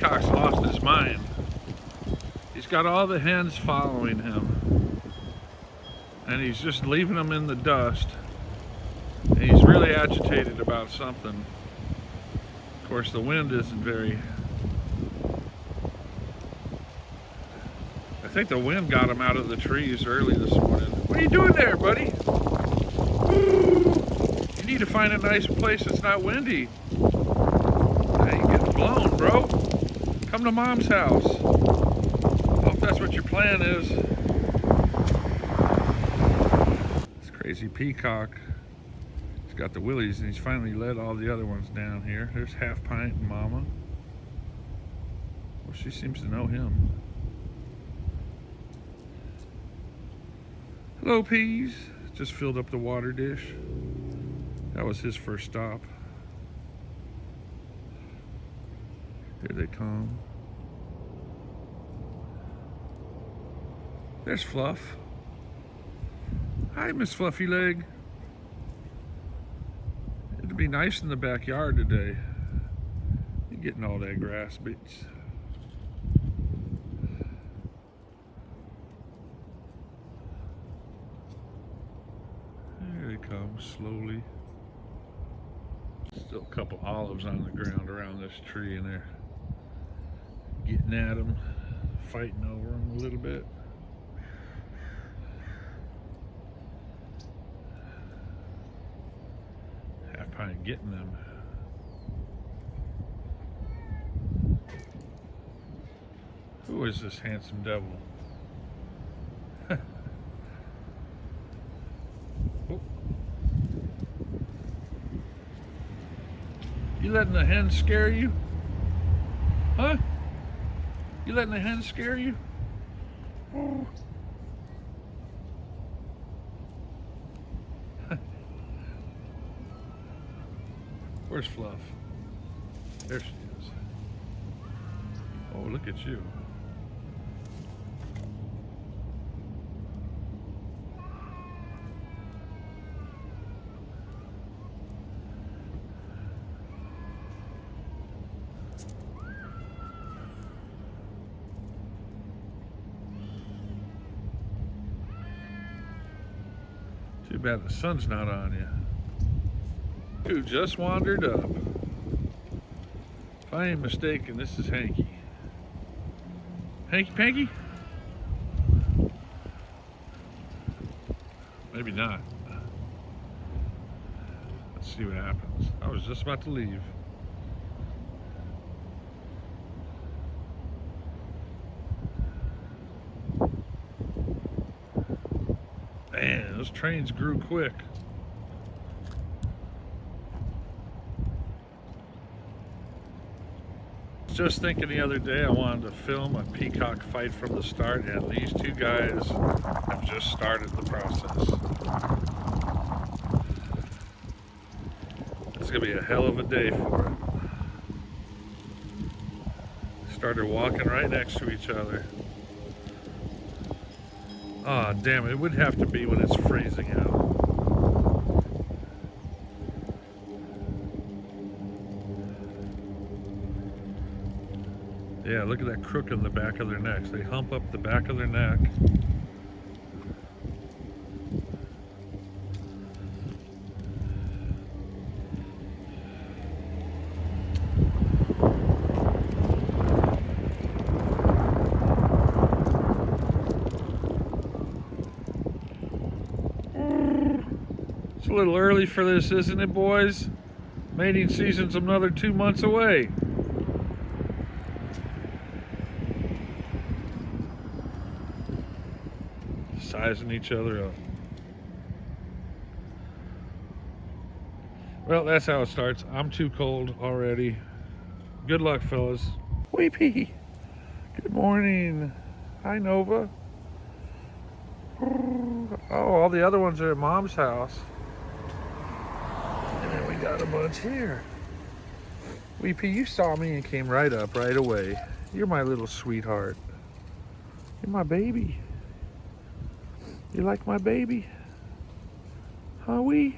Peacock's lost his mind. He's got all the hens following him, and he's just leaving them in the dust. And he's really agitated about something. Of course, the wind isn't very... I think the wind got him out of the trees early this morning. What are you doing there, buddy? You need to find a nice place that's not windy. Now you get blown, bro. Come to Mom's house. I hope that's what your plan is. This crazy peacock. He's got the willies, and he's finally led all the other ones down here. There's Half Pint and Mama. Well, she seems to know him. Hello, Peas. Just filled up the water dish. That was his first stop. Here they come. There's Fluff. Hi, Miss Fluffy Leg. It'd be nice in the backyard today. You're getting all that grass, bitch. Here they come, slowly. Still a couple olives on the ground around this tree, and they're getting at them, fighting over them a little bit. Half Pint getting them. Who is this handsome devil? Oh. You letting the hens scare you? Huh? You letting the hens scare you? Oh. Where's Fluff? There she is. Oh, look at you. Too bad the sun's not on you. Who just wandered up. If I ain't mistaken, this is Hanky. Hanky Panky? Maybe not. Let's see what happens. I was just about to leave. Man, those trains grew quick. Just thinking the other day I wanted to film a peacock fight from the start, and these two guys have just started the process. It's gonna be a hell of a day for it. Started walking right next to each other. Ah, damn it, it would have to be when it's freezing out. Yeah, look at that crook in the back of their necks. They hump up the back of their neck. It's a little early for this, isn't it, boys? Mating season's another 2 months away. Sizing each other up. Well, that's how it starts. I'm too cold already. Good luck, fellas. WeePea. Good morning. Hi, Nova. Oh, all the other ones are at Mom's house. And then we got a bunch here. WeePea, you saw me and came right up right away. You're my little sweetheart. You're my baby. You like my baby? Huh, Wee?